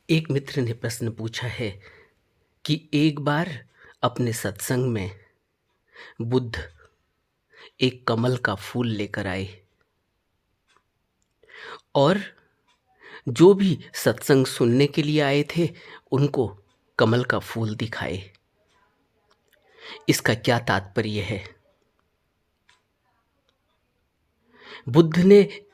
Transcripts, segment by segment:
एक मित्र ने प्रश्न पूछा है कि एक बार अपने सत्संग में बुद्ध एक कमल का फूल लेकर आए और जो भी सत्संग सुनने के लिए आए थे उनको कमल का फूल दिखाए। इसका क्या तात्पर्य है? बुद्ध ने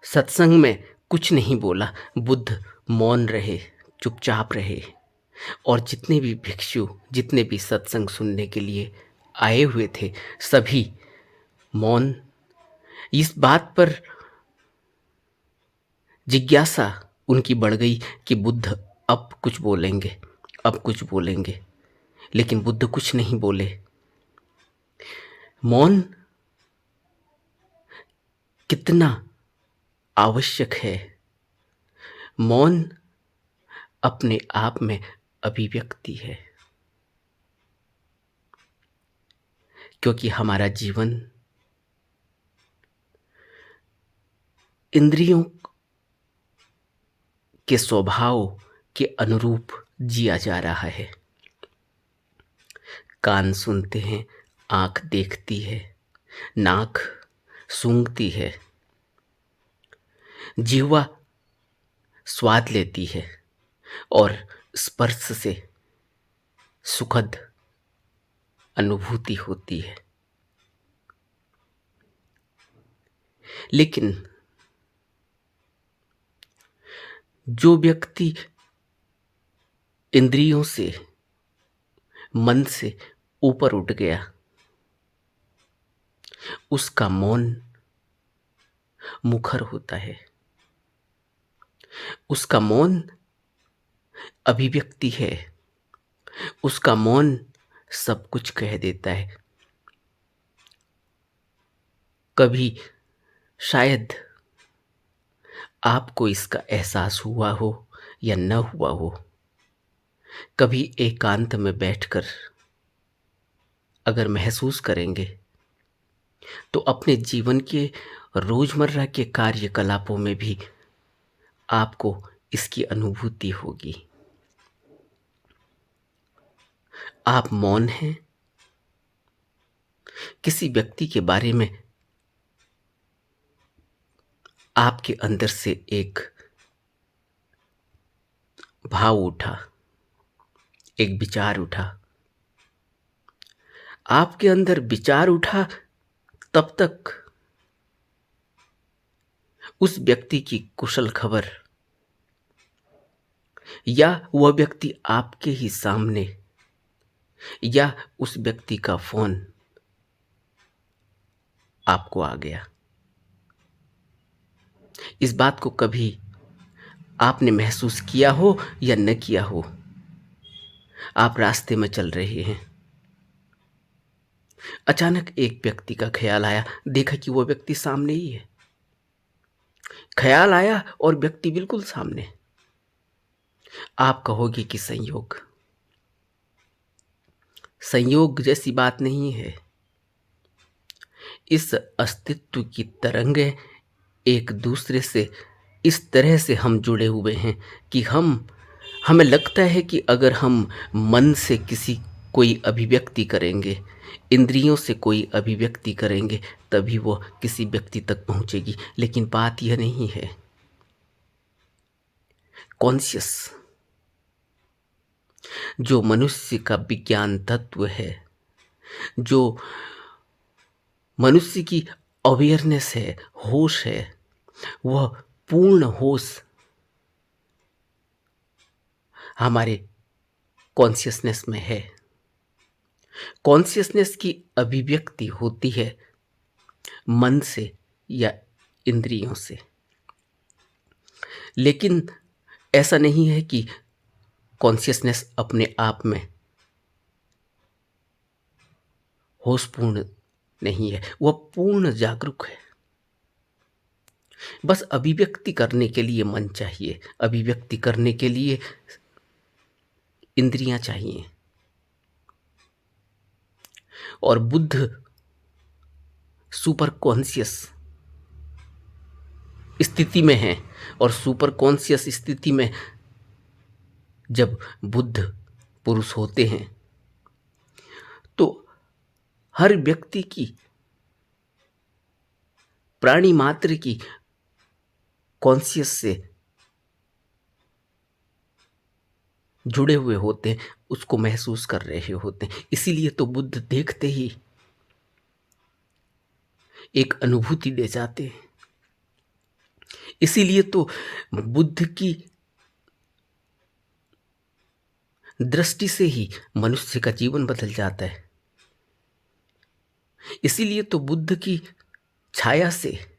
सत्संग में कुछ नहीं बोला। बुद्ध मौन रहे, चुपचाप रहे और जितने भी भिक्षु, जितने भी सत्संग सुनने के लिए आए हुए थे, सभी मौन। इस बात पर जिज्ञासा उनकी बढ़ गई कि बुद्ध अब कुछ बोलेंगे, अब कुछ बोलेंगे, लेकिन बुद्ध कुछ नहीं बोले। मौन कितना आवश्यक है। मौन अपने आप में अभिव्यक्ति है, क्योंकि हमारा जीवन इंद्रियों के स्वभाव के अनुरूप जिया जा रहा है। कान सुनते हैं, आँख देखती है, नाक सूंघती है, जिह्वा स्वाद लेती है और स्पर्श से सुखद अनुभूति होती है। लेकिन जो व्यक्ति इंद्रियों से, मन से ऊपर उठ गया, उसका मौन मुखर होता है। उसका मौन अभिव्यक्ति है। उसका मौन सब कुछ कह देता है। कभी शायद आपको इसका एहसास हुआ हो या न हुआ हो। कभी एकांत में बैठकर अगर महसूस करेंगे तो अपने जीवन के रोजमर्रा के कार्यकलापों में भी आपको इसकी अनुभूति होगी। आप मौन हैं। किसी व्यक्ति के बारे में आपके अंदर से एक भाव उठा, एक विचार उठा। आपके अंदर विचार उठा, तब तक उस व्यक्ति की कुशल खबर या वह व्यक्ति आपके ही सामने या उस व्यक्ति का फोन आपको आ गया। इस बात को कभी आपने महसूस किया हो या न किया हो। आप रास्ते में चल रहे हैं, अचानक एक व्यक्ति का ख्याल आया, देखा कि वो व्यक्ति सामने ही है। ख्याल आया और व्यक्ति बिल्कुल सामने। आप कहोगे कि संयोग। संयोग जैसी बात नहीं है। इस अस्तित्व की तरंगें एक दूसरे से इस तरह से हम जुड़े हुए हैं कि हमें लगता है कि अगर हम मन से कोई अभिव्यक्ति करेंगे, इंद्रियों से कोई अभिव्यक्ति करेंगे, तभी वो किसी व्यक्ति तक पहुंचेगी। लेकिन बात यह नहीं है। कॉन्शियस जो मनुष्य का विज्ञान तत्व है, जो मनुष्य की अवेयरनेस है, होश है, वह पूर्ण होश हमारे कॉन्शियसनेस में है। कॉन्शियसनेस की अभिव्यक्ति होती है मन से या इंद्रियों से। लेकिन ऐसा नहीं है कि कॉन्शियसनेस अपने आप में होशपूर्ण नहीं है। वह पूर्ण जागरूक है। बस अभिव्यक्ति करने के लिए मन चाहिए, अभिव्यक्ति करने के लिए इंद्रियां चाहिए। और बुद्ध सुपर कॉन्शियस स्थिति में हैं, और सुपर कॉन्शियस स्थिति में जब बुद्ध पुरुष होते हैं तो हर व्यक्ति की, प्राणी मात्र की कॉन्शियस से जुड़े हुए होते हैं, उसको महसूस कर रहे होते हैं। इसीलिए तो बुद्ध देखते ही एक अनुभूति ले जाते हैं। इसीलिए तो बुद्ध की दृष्टि से ही मनुष्य का जीवन बदल जाता है। इसीलिए तो बुद्ध की छाया से,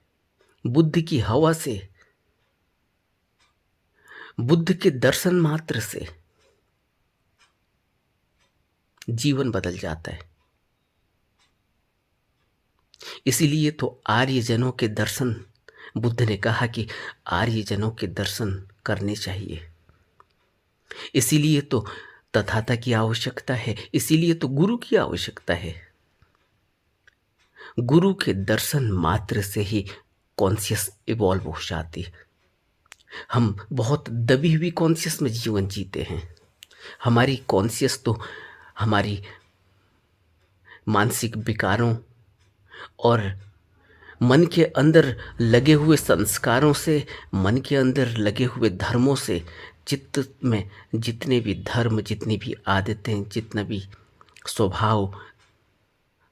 बुद्ध की हवा से, बुद्ध के दर्शन मात्र से जीवन बदल जाता है। इसीलिए तो आर्यजनों के दर्शन, बुद्ध ने कहा कि आर्यजनों के दर्शन करने चाहिए। इसीलिए तो तथाता की आवश्यकता है, इसीलिए तो गुरु की आवश्यकता है। गुरु के दर्शन मात्र से ही कॉन्शियस इवॉल्व हो जाती है। हम बहुत दबी हुई कॉन्शियस में जीवन जीते हैं। हमारी कॉन्शियस तो हमारी मानसिक विकारों और मन के अंदर लगे हुए संस्कारों से, मन के अंदर लगे हुए धर्मों से, चित्त में जितने भी धर्म, जितनी भी आदतें, जितना भी स्वभाव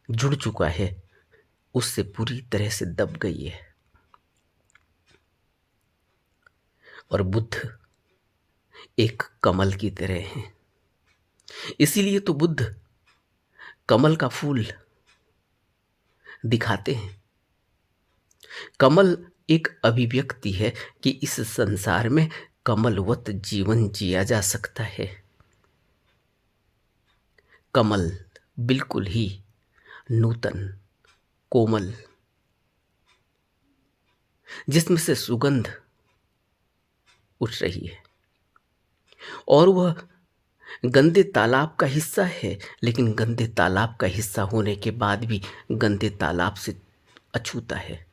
जुड़ चुका है, उससे पूरी तरह से दब गई है। और बुद्ध एक कमल की तरह हैं। इसीलिए तो बुद्ध कमल का फूल दिखाते हैं। कमल एक अभिव्यक्ति है कि इस संसार में कमलवत जीवन जिया जा सकता है। कमल बिल्कुल ही नूतन, कोमल, जिसमें से सुगंध उठ रही है, और वह गंदे तालाब का हिस्सा है, लेकिन गंदे तालाब का हिस्सा होने के बाद भी गंदे तालाब से अछूता है,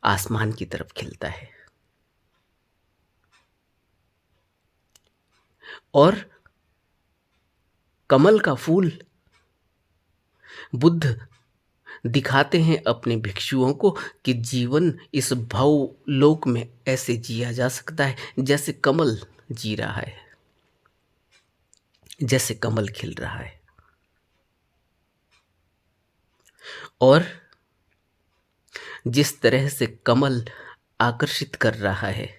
आसमान की तरफ खिलता है। और कमल का फूल बुद्ध दिखाते हैं अपने भिक्षुओं को कि जीवन इस भवलोक में ऐसे जिया जा सकता है जैसे कमल जी रहा है, जैसे कमल खिल रहा है। और जिस तरह से कमल आकर्षित कर रहा है,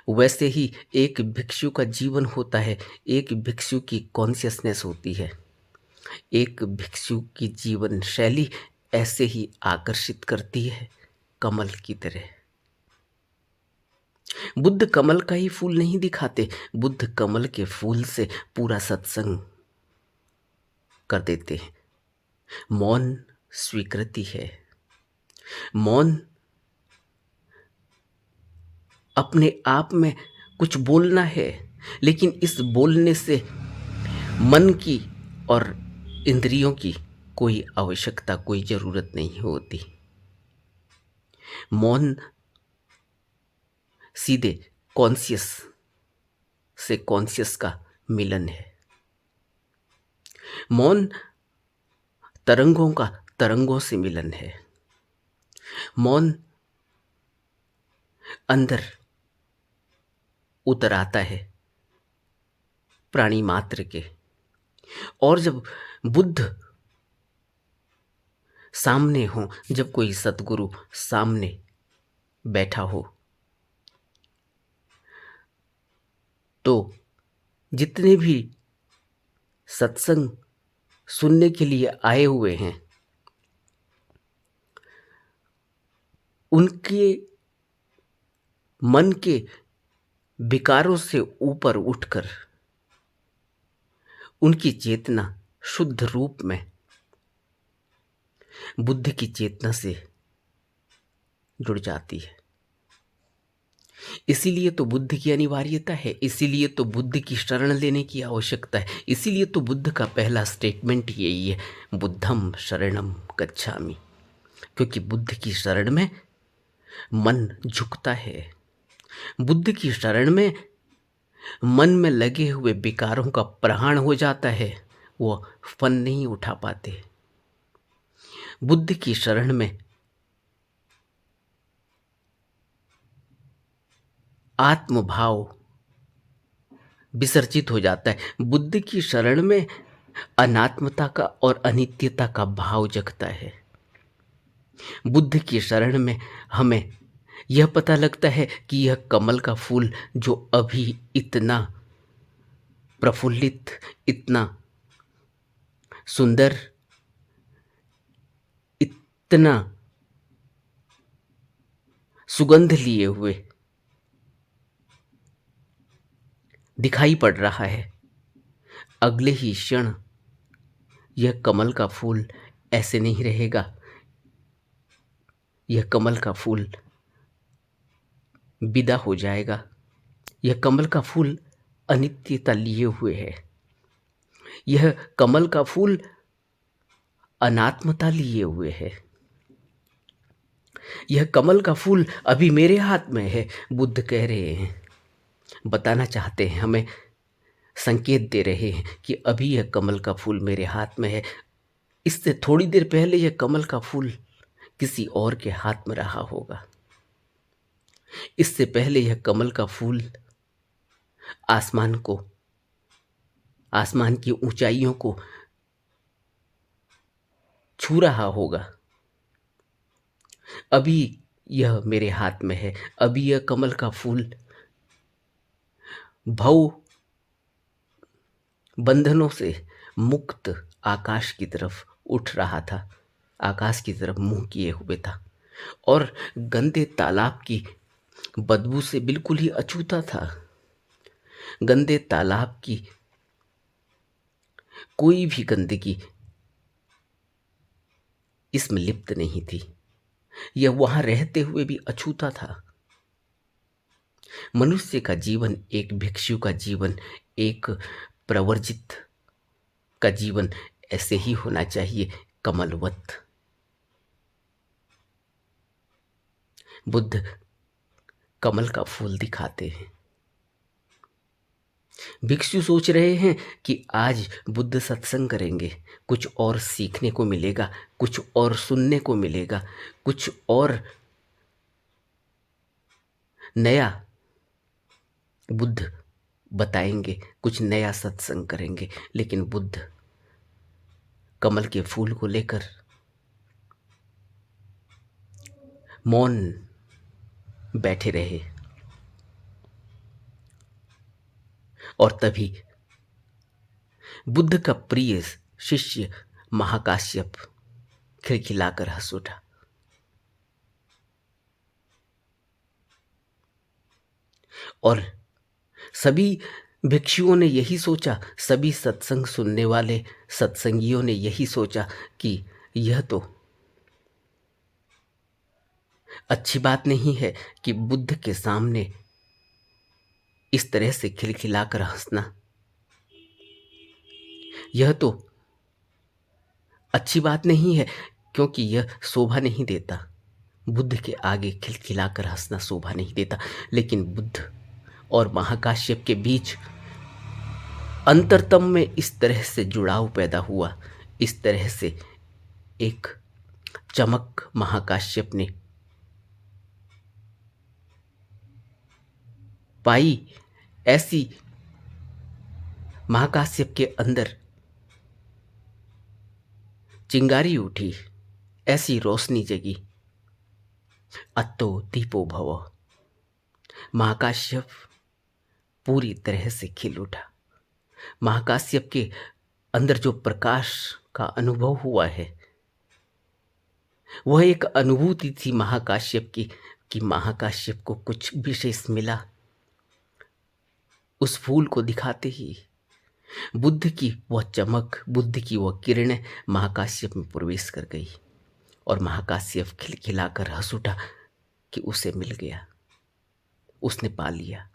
वैसे ही एक भिक्षु का जीवन होता है, एक भिक्षु की कॉन्शियसनेस होती है, एक भिक्षु की जीवन शैली ऐसे ही आकर्षित करती है कमल की तरह। बुद्ध कमल का ही फूल नहीं दिखाते, बुद्ध कमल के फूल से पूरा सत्संग कर देते हैं। मौन स्वीकृति है। मौन अपने आप में कुछ बोलना है, लेकिन इस बोलने से मन की और इंद्रियों की कोई आवश्यकता, कोई ज़रूरत नहीं होती। मौन सीधे कॉन्शियस से कॉन्शियस का मिलन है। मौन तरंगों का तरंगों से मिलन है। मौन अंदर उतर आता है प्राणी मात्र के। और जब बुद्ध सामने हो, जब कोई सतगुरु सामने बैठा हो, तो जितने भी सत्संग सुनने के लिए आए हुए हैं, उनके मन के विकारों से ऊपर उठकर उनकी चेतना शुद्ध रूप में बुद्ध की चेतना से जुड़ जाती है। इसीलिए तो बुद्ध की अनिवार्यता है, इसीलिए तो बुद्ध की शरण लेने की आवश्यकता है। इसीलिए तो बुद्ध का पहला स्टेटमेंट यही है, बुद्धम शरणम गच्छामि। क्योंकि बुद्ध की शरण में मन झुकता है। बुद्ध की शरण में मन में लगे हुए विकारों का प्रहाण हो जाता है, वो फन नहीं उठा पाते। बुद्ध की शरण में आत्मभाव विसर्जित हो जाता है। बुद्ध की शरण में अनात्मता का और अनित्यता का भाव जगता है। बुद्ध की शरण में हमें यह पता लगता है कि यह कमल का फूल जो अभी इतना प्रफुल्लित, इतना सुंदर, इतना सुगंध लिए हुए दिखाई पड़ रहा है, अगले ही क्षण यह कमल का फूल ऐसे नहीं रहेगा। यह कमल का फूल विदा हो जाएगा। यह कमल का फूल अनित्यता लिए हुए है। यह कमल का फूल अनात्मता लिए हुए है। यह कमल का फूल अभी मेरे हाथ में है, बुद्ध कह रहे हैं, बताना चाहते हैं, हमें संकेत दे रहे हैं कि अभी यह कमल का फूल मेरे हाथ में है। इससे थोड़ी देर पहले यह कमल का फूल किसी और के हाथ में रहा होगा। इससे पहले यह कमल का फूल आसमान को, आसमान की ऊंचाइयों को छू रहा होगा। अभी यह मेरे हाथ में है। अभी यह कमल का फूल भव बंधनों से मुक्त आकाश की तरफ उठ रहा था, आकाश की तरफ मुंह किए हुए था और गंदे तालाब की बदबू से बिल्कुल ही अछूता था। गंदे तालाब की कोई भी गंदगी इसमें लिप्त नहीं थी। यह वहां रहते हुए भी अछूता था। मनुष्य का जीवन, एक भिक्षु का जीवन, एक प्रवर्जित का जीवन ऐसे ही होना चाहिए, कमलवत। बुद्ध कमल का फूल दिखाते हैं। भिक्षु सोच रहे हैं कि आज बुद्ध सत्संग करेंगे, कुछ और सीखने को मिलेगा, कुछ और सुनने को मिलेगा, कुछ और नया बुद्ध बताएंगे, कुछ नया सत्संग करेंगे। लेकिन बुद्ध कमल के फूल को लेकर मौन बैठे रहे और तभी बुद्ध का प्रिय शिष्य महाकाश्यप खिलखिलाकर हंस उठा। और सभी भिक्षुओं ने यही सोचा, सभी सत्संग सुनने वाले सत्संगियों ने यही सोचा कि यह तो अच्छी बात नहीं है कि बुद्ध के सामने इस तरह से खिलखिलाकर हंसना। यह तो अच्छी बात नहीं है, क्योंकि यह शोभा नहीं देता। बुद्ध के आगे खिलखिलाकर हंसना शोभा नहीं देता। लेकिन बुद्ध और महाकाश्यप के बीच अंतरतम में इस तरह से जुड़ाव पैदा हुआ, इस तरह से एक चमक महाकाश्यप ने पाई। ऐसी महाकाश्यप के अंदर चिंगारी उठी, ऐसी रोशनी जगी। अत्तो दीपो भव। महाकाश्यप पूरी तरह से खिल उठा। महाकाश्यप के अंदर जो प्रकाश का अनुभव हुआ है, वह एक अनुभूति थी महाकाश्यप की, कि महाकाश्यप को कुछ विशेष मिला। उस फूल को दिखाते ही बुद्ध की वह चमक, बुद्ध की वह किरणें महाकाश्यप में प्रवेश कर गई और महाकाश्यप खिलखिलाकर हंस उठा कि उसे मिल गया, उसने पा लिया।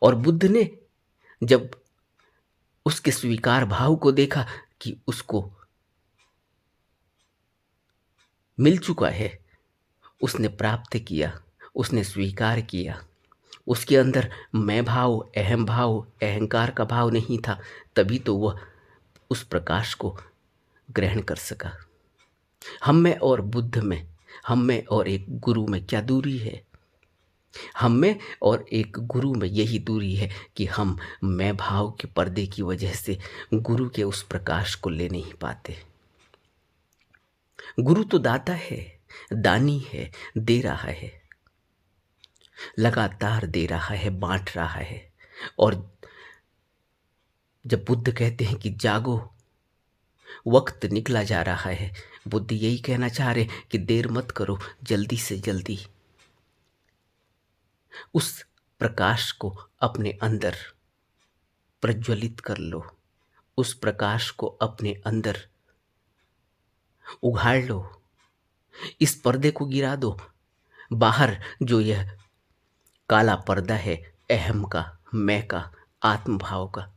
और बुद्ध ने जब उसके स्वीकार भाव को देखा कि उसको मिल चुका है उसने प्राप्त किया, उसने स्वीकार किया। उसके अंदर मैं भाव, अहम भाव, अहंकार का भाव नहीं था, तभी तो वह उस प्रकाश को ग्रहण कर सका। हम में और बुद्ध में, हम में और एक गुरु में क्या दूरी है? हम में और एक गुरु में यही दूरी है कि हम मैं भाव के पर्दे की वजह से गुरु के उस प्रकाश को ले नहीं पाते। गुरु तो दाता है, दानी है, दे रहा है, लगातार दे रहा है, बांट रहा है। और जब बुद्ध कहते हैं कि जागो, वक्त निकला जा रहा है, बुद्ध यही कहना चाह रहे कि देर मत करो, जल्दी से जल्दी उस प्रकाश को अपने अंदर प्रज्वलित कर लो, उस प्रकाश को अपने अंदर उघाड़ लो, इस पर्दे को गिरा दो। बाहर जो यह काला पर्दा है अहम का, मैं का, आत्मभाव का,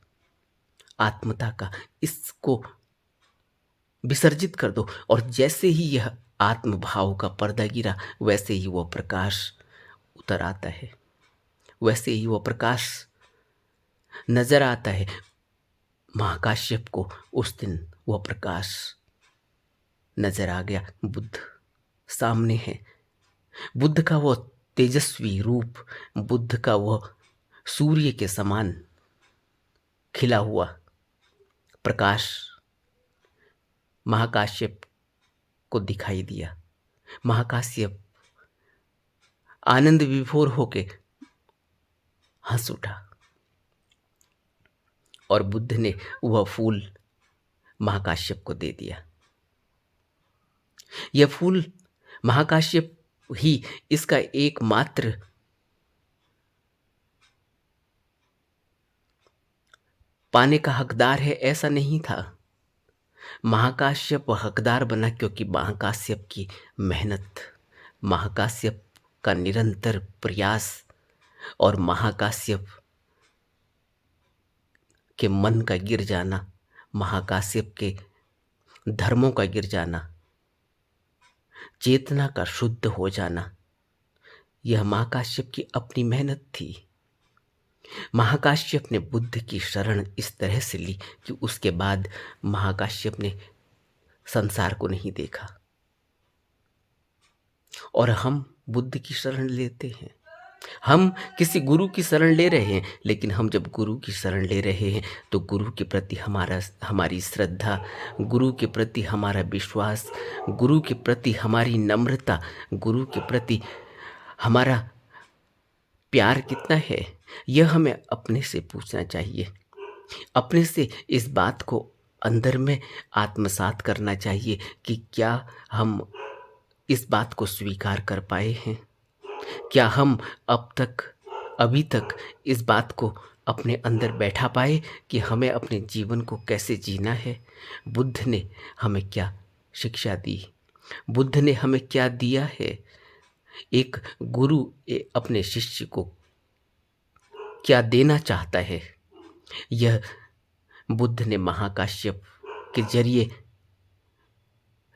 आत्मता का, इसको विसर्जित कर दो। और जैसे ही यह आत्मभाव का पर्दा गिरा, वैसे ही वह प्रकाश उतर आता है, वैसे ही वह प्रकाश नजर आता है। महाकाश्यप को उस दिन वह प्रकाश नजर आ गया। बुद्ध सामने है, बुद्ध का वह तेजस्वी रूप, बुद्ध का वह सूर्य के समान खिला हुआ प्रकाश महाकाश्यप को दिखाई दिया। महाकाश्यप आनंद विभोर होके हंस उठा और बुद्ध ने वह फूल महाकाश्यप को दे दिया। यह फूल महाकाश्यप ही इसका एकमात्र पाने का हकदार है, ऐसा नहीं था। महाकाश्यप हकदार बना क्योंकि महाकाश्यप की मेहनत, महाकाश्यप का निरंतर प्रयास और महाकाश्यप के मन का गिर जाना, महाकाश्यप के धर्मों का गिर जाना, चेतना का शुद्ध हो जाना, यह महाकाश्यप की अपनी मेहनत थी। महाकाश्यप ने बुद्ध की शरण इस तरह से ली कि उसके बाद महाकाश्यप ने संसार को नहीं देखा। और हम बुद्ध की शरण लेते हैं, हम किसी गुरु की शरण ले रहे हैं, लेकिन हम जब गुरु की शरण ले रहे हैं तो गुरु के प्रति हमारी श्रद्धा, गुरु के प्रति हमारा विश्वास, गुरु के प्रति हमारी नम्रता, गुरु के प्रति हमारा प्यार कितना है, यह हमें अपने से पूछना चाहिए। अपने से इस बात को अंदर में आत्मसात करना चाहिए कि क्या हम इस बात को स्वीकार कर पाए हैं? क्या हम अभी तक इस बात को अपने अंदर बैठा पाए कि हमें अपने जीवन को कैसे जीना है? बुद्ध ने हमें क्या शिक्षा दी? बुद्ध ने हमें क्या दिया है? एक गुरु अपने शिष्य को क्या देना चाहता है? यह बुद्ध ने महाकाश्यप के जरिए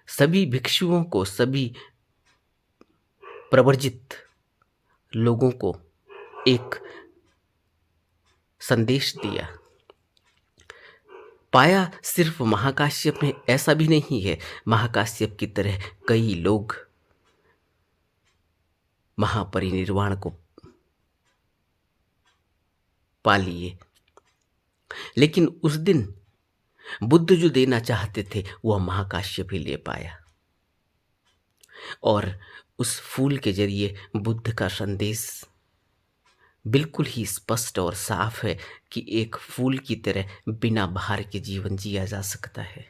सभी भिक्षुओं को, सभी प्रवर्जित लोगों को एक संदेश दिया। पाया सिर्फ महाकाश्यप ने ऐसा भी नहीं है, महाकाश्यप की तरह कई लोग महापरिनिर्वाण को पा लिए, लेकिन उस दिन बुद्ध जो देना चाहते थे वह महाकाश्यप ही ले पाया। और उस फूल के जरिए बुद्ध का संदेश बिल्कुल ही स्पष्ट और साफ है कि एक फूल की तरह बिना भार के जीवन जिया जा सकता है।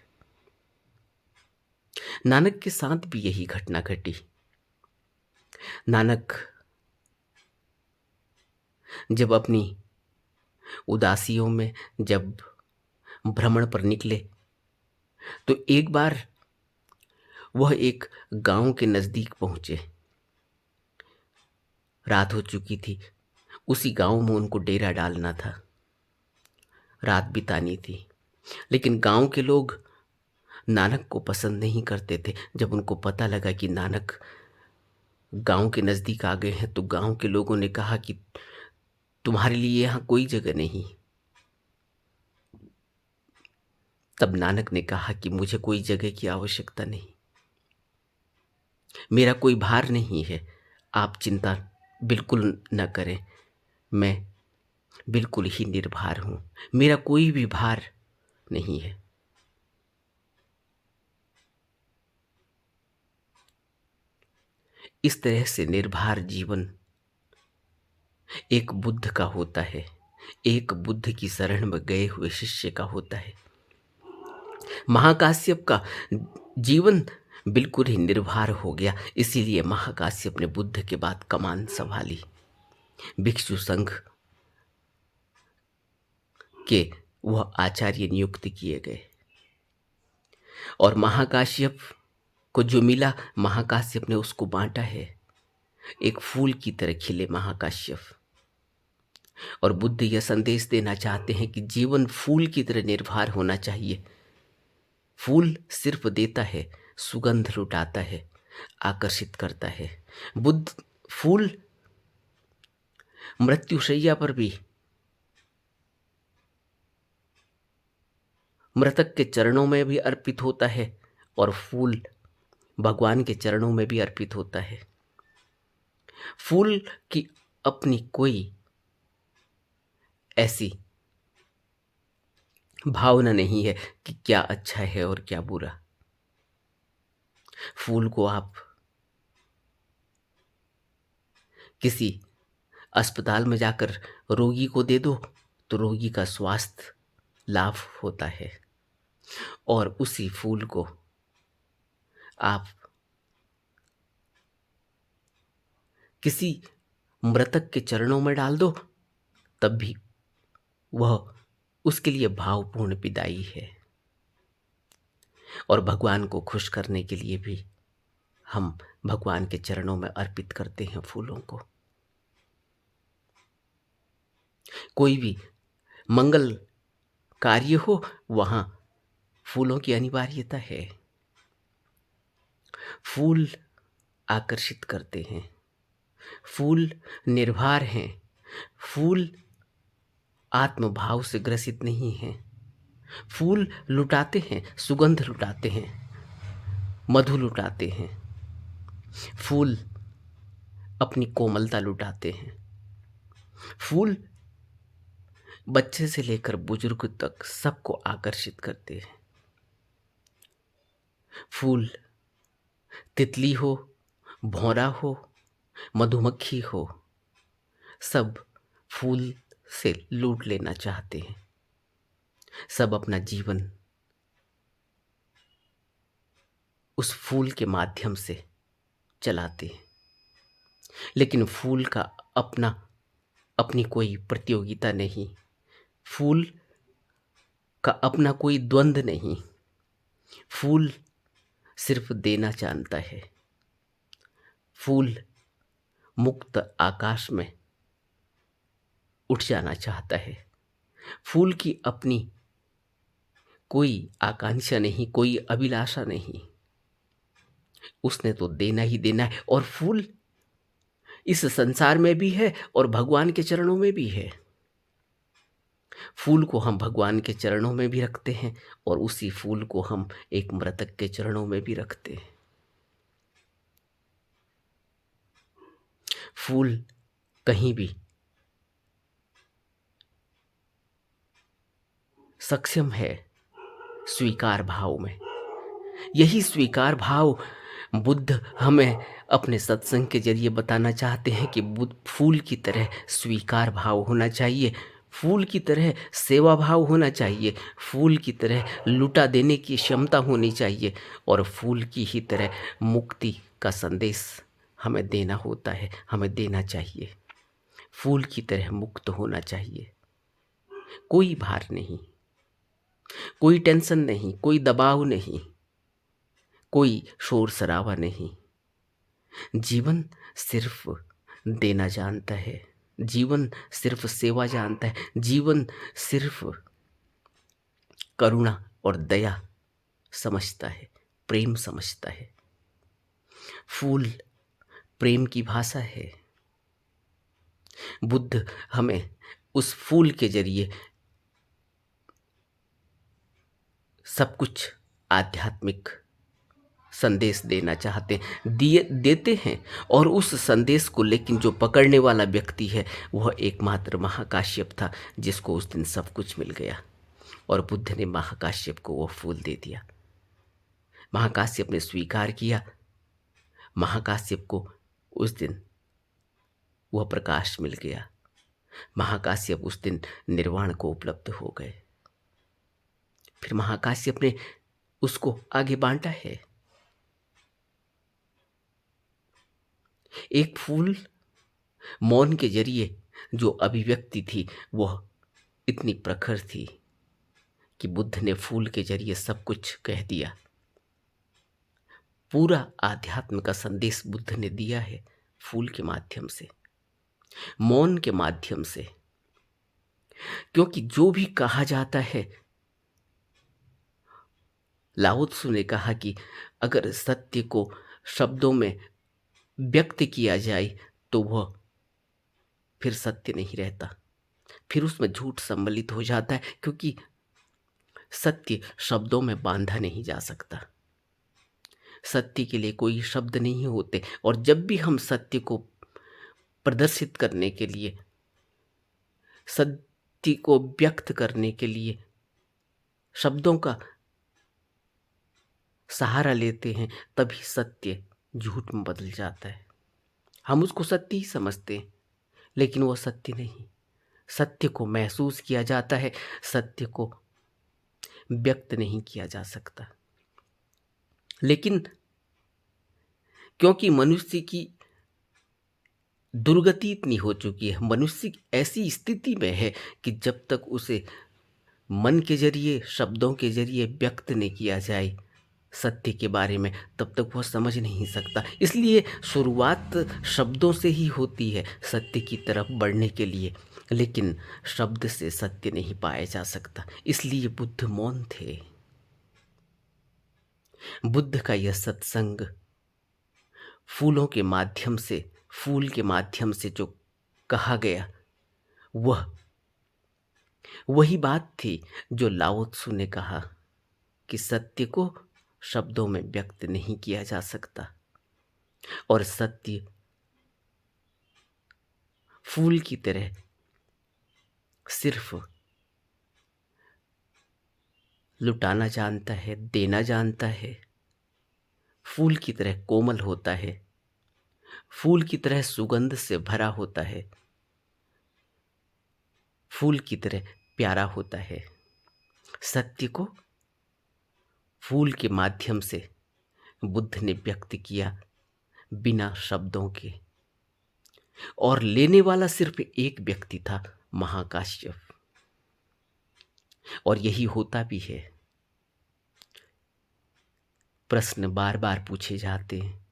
नानक के साथ भी यही घटना घटी। नानक जब अपनी उदासियों में जब भ्रमण पर निकले तो एक बार वह एक गांव के नजदीक पहुंचे। रात हो चुकी थी, उसी गांव में उनको डेरा डालना था, रात बितानी थी। लेकिन गांव के लोग नानक को पसंद नहीं करते थे। जब उनको पता लगा कि नानक गांव के नज़दीक आ गए हैं तो गांव के लोगों ने कहा कि तुम्हारे लिए यहाँ कोई जगह नहीं। तब नानक ने कहा कि मुझे कोई जगह की आवश्यकता नहीं, मेरा कोई भार नहीं है, आप चिंता बिल्कुल न करें, मैं बिल्कुल ही निर्भर हूँ, मेरा कोई भी भार नहीं है। इस तरह से निर्भर जीवन एक बुद्ध का होता है, एक बुद्ध की शरण में गए हुए शिष्य का होता है। महाकाश्यप का जीवन बिल्कुल ही निर्भर हो गया, इसीलिए महाकाश्यप ने बुद्ध के बाद कमान संभाली। भिक्षु संघ के वह आचार्य नियुक्त किए गए और महाकाश्यप को जो मिला महाकाश्यप ने उसको बांटा है। एक फूल की तरह खिले महाकाश्यप। और बुद्ध यह संदेश देना चाहते हैं कि जीवन फूल की तरह निर्भर होना चाहिए। फूल सिर्फ देता है, सुगंध लुटाता है, आकर्षित करता है। बुद्ध फूल मृत्युशैया पर भी मृतक के चरणों में भी अर्पित होता है और फूल भगवान के चरणों में भी अर्पित होता है। फूल की अपनी कोई ऐसी भावना नहीं है कि क्या अच्छा है और क्या बुरा। फूल को आप किसी अस्पताल में जाकर रोगी को दे दो तो रोगी का स्वास्थ्य लाभ होता है, और उसी फूल को आप किसी मृतक के चरणों में डाल दो तब भी वह उसके लिए भावपूर्ण विदाई है। और भगवान को खुश करने के लिए भी हम भगवान के चरणों में अर्पित करते हैं फूलों को। कोई भी मंगल कार्य हो वहाँ फूलों की अनिवार्यता है। फूल आकर्षित करते हैं, फूल निर्भर हैं, फूल आत्मभाव से ग्रसित नहीं हैं। फूल लुटाते हैं, सुगंध लुटाते हैं, मधु लुटाते हैं। फूल अपनी कोमलता लुटाते हैं। फूल बच्चे से लेकर बुजुर्ग तक सबको आकर्षित करते हैं। फूल तितली हो, भौरा हो, मधुमक्खी हो, सब फूल से लूट लेना चाहते हैं। सब अपना जीवन उस फूल के माध्यम से चलाते हैं। लेकिन फूल का अपनी कोई प्रतियोगिता नहीं, फूल का अपना कोई द्वंद्व नहीं। फूल सिर्फ देना जानता है। फूल मुक्त आकाश में उठ जाना चाहता है। फूल की अपनी कोई आकांक्षा नहीं, कोई अभिलाषा नहीं, उसने तो देना ही देना है। और फूल इस संसार में भी है और भगवान के चरणों में भी है। फूल को हम भगवान के चरणों में भी रखते हैं और उसी फूल को हम एक मृतक के चरणों में भी रखते हैं। फूल कहीं भी सक्षम है स्वीकार भाव में। यही स्वीकार भाव बुद्ध हमें अपने सत्संग के जरिए बताना चाहते हैं कि बुद्ध फूल की तरह स्वीकार भाव होना चाहिए, फूल की तरह सेवा भाव होना चाहिए, फूल की तरह लुटा देने की क्षमता होनी चाहिए और फूल की ही तरह मुक्ति का संदेश हमें देना होता है, हमें देना चाहिए। फूल की तरह मुक्त होना चाहिए। कोई भार नहीं, कोई टेंशन नहीं, कोई दबाव नहीं, कोई शोर शराबा नहीं। जीवन सिर्फ देना जानता है, जीवन सिर्फ सेवा जानता है, जीवन सिर्फ करुणा और दया समझता है, प्रेम समझता है। फूल प्रेम की भाषा है। बुद्ध हमें उस फूल के जरिए सब कुछ आध्यात्मिक संदेश देना चाहते हैं, दिए देते हैं। और उस संदेश को लेकिन जो पकड़ने वाला व्यक्ति है वह एकमात्र महाकाश्यप था, जिसको उस दिन सब कुछ मिल गया। और बुद्ध ने महाकाश्यप को वो फूल दे दिया। महाकाश्यप ने स्वीकार किया। महाकाश्यप को उस दिन वह प्रकाश मिल गया। महाकाश्यप उस दिन निर्वाण को उपलब्ध हो गए। फिर महाकाश्यप ने उसको आगे बांटा है। एक फूल मौन के जरिए जो अभिव्यक्ति थी वह इतनी प्रखर थी कि बुद्ध ने फूल के जरिए सब कुछ कह दिया। पूरा आध्यात्म का संदेश बुद्ध ने दिया है फूल के माध्यम से, मौन के माध्यम से। क्योंकि जो भी कहा जाता है, लाओ त्सु ने कहा कि अगर सत्य को शब्दों में व्यक्त किया जाए तो वह फिर सत्य नहीं रहता, फिर उसमें झूठ सम्मिलित हो जाता है। क्योंकि सत्य शब्दों में बांधा नहीं जा सकता। सत्य के लिए कोई शब्द नहीं होते। और जब भी हम सत्य को प्रदर्शित करने के लिए, सत्य को व्यक्त करने के लिए शब्दों का सहारा लेते हैं, तभी सत्य झूठ में बदल जाता है। हम उसको सत्य ही समझते हैं, लेकिन वो सत्य नहीं। सत्य को महसूस किया जाता है, सत्य को व्यक्त नहीं किया जा सकता। लेकिन क्योंकि मनुष्य की दुर्गति इतनी हो चुकी है, मनुष्य ऐसी स्थिति में है कि जब तक उसे मन के जरिए, शब्दों के जरिए व्यक्त नहीं किया जाए सत्य के बारे में, तब तक वह समझ नहीं सकता। इसलिए शुरुआत शब्दों से ही होती है सत्य की तरफ बढ़ने के लिए, लेकिन शब्द से सत्य नहीं पाया जा सकता। इसलिए बुद्ध मौन थे। बुद्ध का यह सत्संग फूलों के माध्यम से, फूल के माध्यम से जो कहा गया, वह वही बात थी जो लाओ त्सु ने कहा कि सत्य को शब्दों में व्यक्त नहीं किया जा सकता। और सत्य फूल की तरह सिर्फ लुटाना जानता है, देना जानता है। फूल की तरह कोमल होता है, फूल की तरह सुगंध से भरा होता है, फूल की तरह प्यारा होता है। सत्य को फूल के माध्यम से बुद्ध ने व्यक्त किया, बिना शब्दों के। और लेने वाला सिर्फ एक व्यक्ति था, महाकाश्यप। और यही होता भी है। प्रश्न बार बार पूछे जाते हैं।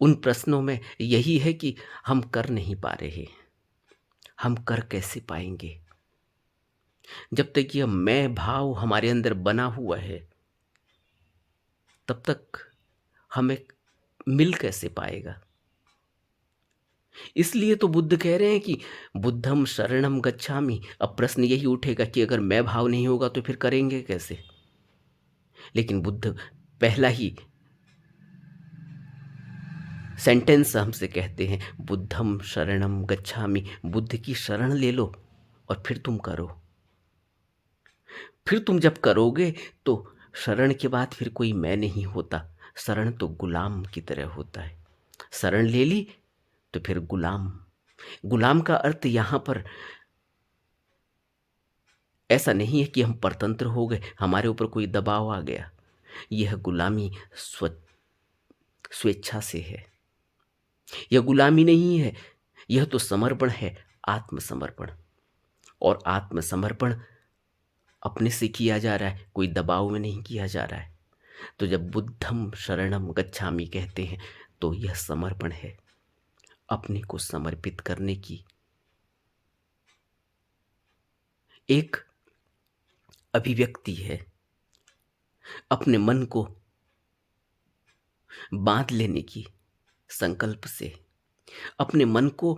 उन प्रश्नों में यही है कि हम कर नहीं पा रहे, हम कर कैसे पाएंगे? जब तक यह मैं भाव हमारे अंदर बना हुआ है, तब तक हमें मिल कैसे पाएगा? इसलिए तो बुद्ध कह रहे हैं कि बुद्धम शरणम गच्छामि। अब प्रश्न यही उठेगा कि अगर मैं भाव नहीं होगा तो फिर करेंगे कैसे? लेकिन बुद्ध पहला ही सेंटेंस हमसे कहते हैं, बुद्धम शरणम गच्छामि। बुद्ध की शरण ले लो और फिर तुम करो। फिर तुम जब करोगे तो शरण के बाद फिर कोई मैं नहीं होता। शरण तो गुलाम की तरह होता है। शरण ले ली तो फिर गुलाम। गुलाम का अर्थ यहाँ पर ऐसा नहीं है कि हम परतंत्र हो गए, हमारे ऊपर कोई दबाव आ गया। यह गुलामी स्वेच्छा से है। यह गुलामी नहीं है, यह तो समर्पण है, आत्मसमर्पण। और आत्मसमर्पण अपने से किया जा रहा है, कोई दबाव में नहीं किया जा रहा है। तो जब बुद्धम शरणम गच्छामि कहते हैं तो यह समर्पण है, अपने को समर्पित करने की एक अभिव्यक्ति है। अपने मन को बांध लेने की संकल्प से, अपने मन को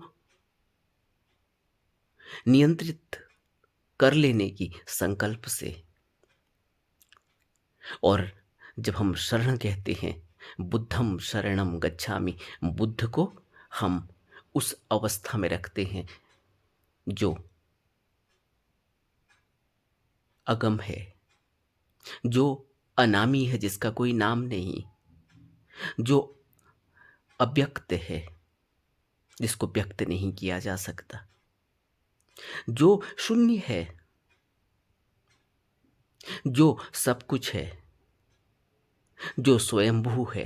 नियंत्रित कर लेने की संकल्प से। और जब हम शरण कहते हैं, बुद्धम शरणम गच्छामि, बुद्ध को हम उस अवस्था में रखते हैं जो अगम है, जो अनामी है, जिसका कोई नाम नहीं, जो अव्यक्त है, जिसको व्यक्त नहीं किया जा सकता, जो शून्य है, जो सब कुछ है, जो स्वयंभू है,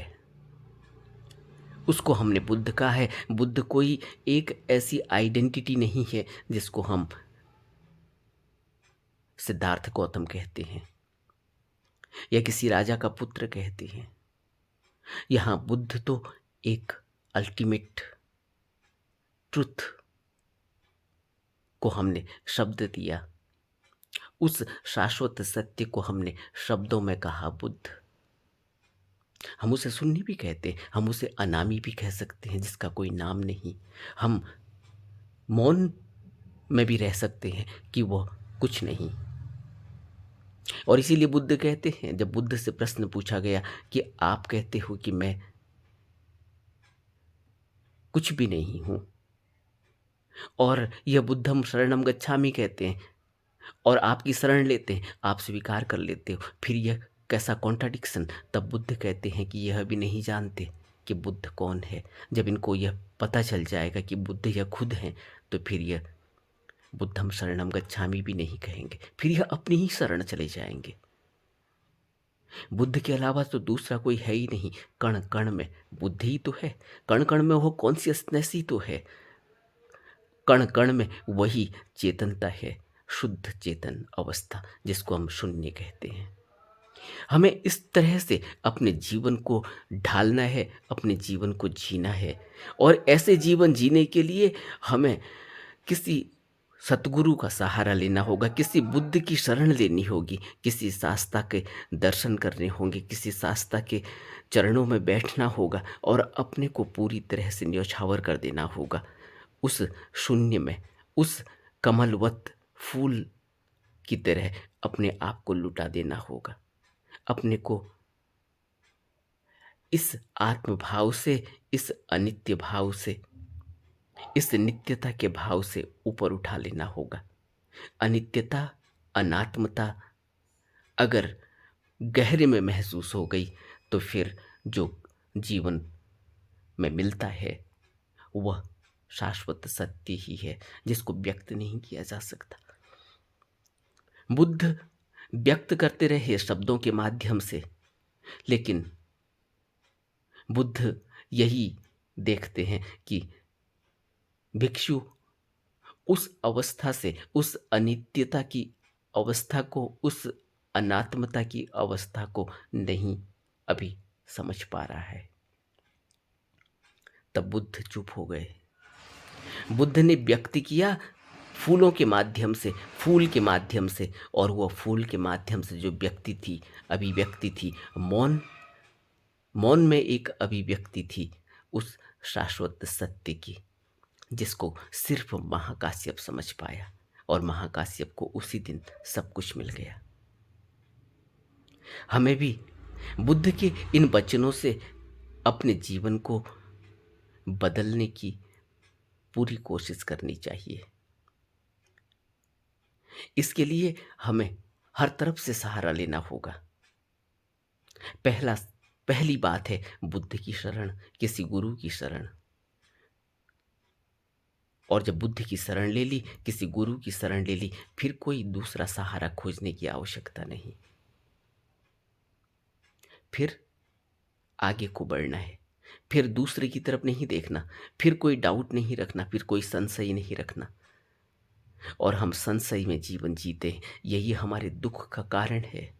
उसको हमने बुद्ध कहा है। बुद्ध कोई एक ऐसी आइडेंटिटी नहीं है जिसको हम सिद्धार्थ गौतम कहते हैं या किसी राजा का पुत्र कहते हैं। यहाँ बुद्ध तो एक अल्टीमेट ट्रुथ को हमने शब्द दिया, उस शाश्वत सत्य को हमने शब्दों में कहा बुद्ध। हम उसे शून्य भी कहते हैं, हम उसे अनामी भी कह सकते हैं, जिसका कोई नाम नहीं। हम मौन में भी रह सकते हैं कि वह कुछ नहीं। और इसीलिए बुद्ध कहते हैं, जब बुद्ध से प्रश्न पूछा गया कि आप कहते हो कि मैं कुछ भी नहीं हूं, और यह बुद्धम शरणम गच्छामि कहते हैं और आपकी शरण लेते हैं, आप स्वीकार कर लेते हो, फिर यह कैसा कॉन्ट्राडिक्शन। तब बुद्ध कहते हैं कि यह भी नहीं जानते कि बुद्ध कौन है। जब इनको यह पता चल जाएगा कि बुद्ध यह खुद हैं, तो फिर यह बुद्धम शरणम गच्छामि भी नहीं कहेंगे, फिर यह अपनी ही शरण चले जाएंगे। बुद्ध के अलावा तो दूसरा कोई है ही नहीं। कण कण में बुद्ध ही तो है, कण कण में वो कॉन्शियसनेस ही तो है, कण कण में वही चेतनता है, शुद्ध चेतन अवस्था, जिसको हम शून्य कहते हैं। हमें इस तरह से अपने जीवन को ढालना है, अपने जीवन को जीना है। और ऐसे जीवन जीने के लिए हमें किसी सतगुरु का सहारा लेना होगा, किसी बुद्ध की शरण लेनी होगी, किसी शास्ता के दर्शन करने होंगे, किसी शास्ता के चरणों में बैठना होगा और अपने को पूरी तरह से न्यौछावर कर देना होगा उस शून्य में, उस कमलवत फूल की तरह अपने आप को लुटा देना होगा, अपने को इस आत्मभाव से, इस अनित्य भाव से, इस नित्यता के भाव से ऊपर उठा लेना होगा। अनित्यता, अनात्मता अगर गहरे में महसूस हो गई तो फिर जो जीवन में मिलता है वह शाश्वत सत्य ही है, जिसको व्यक्त नहीं किया जा सकता। बुद्ध व्यक्त करते रहे शब्दों के माध्यम से, लेकिन बुद्ध यही देखते हैं कि भिक्षु उस अवस्था से, उस अनित्यता की अवस्था को, उस अनात्मता की अवस्था को नहीं अभी समझ पा रहा है। तब बुद्ध चुप हो गए। बुद्ध ने व्यक्त किया फूलों के माध्यम से, फूल के माध्यम से, और वह फूल के माध्यम से जो व्यक्ति थी, अभिव्यक्ति थी, मौन, मौन में एक अभिव्यक्ति थी उस शाश्वत सत्य की, जिसको सिर्फ महाकाश्यप समझ पाया, और महाकाश्यप को उसी दिन सब कुछ मिल गया। हमें भी बुद्ध के इन वचनों से अपने जीवन को बदलने की पूरी कोशिश करनी चाहिए। इसके लिए हमें हर तरफ से सहारा लेना होगा। पहली बात है बुद्ध की शरण, किसी गुरु की शरण। और जब बुद्ध की शरण ले ली, किसी गुरु की शरण ले ली, फिर कोई दूसरा सहारा खोजने की आवश्यकता नहीं। फिर आगे को बढ़ना है, फिर दूसरे की तरफ नहीं देखना, फिर कोई डाउट नहीं रखना, फिर कोई संशय नहीं रखना। और हम संशय में जीवन जीते हैं, यही हमारे दुख का कारण है।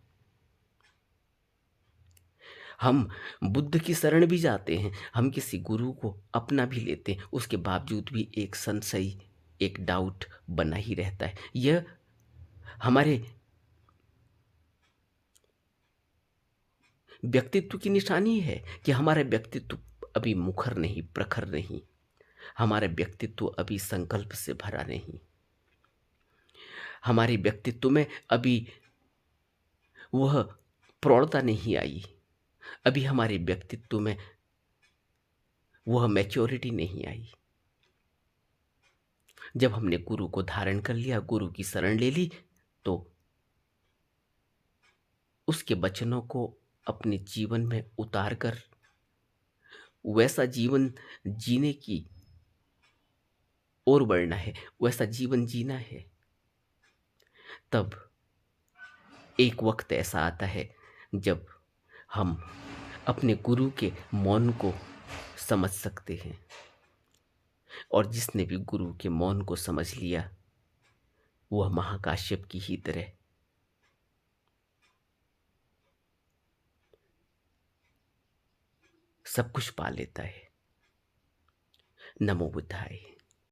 हम बुद्ध की शरण भी जाते हैं, हम किसी गुरु को अपना भी लेते हैं, उसके बावजूद भी एक संशय, एक डाउट बना ही रहता है। यह हमारे व्यक्तित्व की निशानी है कि हमारा व्यक्तित्व अभी मुखर नहीं, प्रखर नहीं, हमारा व्यक्तित्व अभी संकल्प से भरा नहीं, हमारे व्यक्तित्व में अभी वह प्रौढ़ता नहीं आई, अभी हमारे व्यक्तित्व में वह मैच्योरिटी नहीं आई। जब हमने गुरु को धारण कर लिया, गुरु की शरण ले ली, तो उसके वचनों को अपने जीवन में उतार कर वैसा जीवन जीने की ओर बढ़ना है, वैसा जीवन जीना है। तब एक वक्त ऐसा आता है जब हम अपने गुरु के मौन को समझ सकते हैं, और जिसने भी गुरु के मौन को समझ लिया वह महाकाश्यप की ही तरह सब कुछ पा लेता है। नमो बुद्धाय।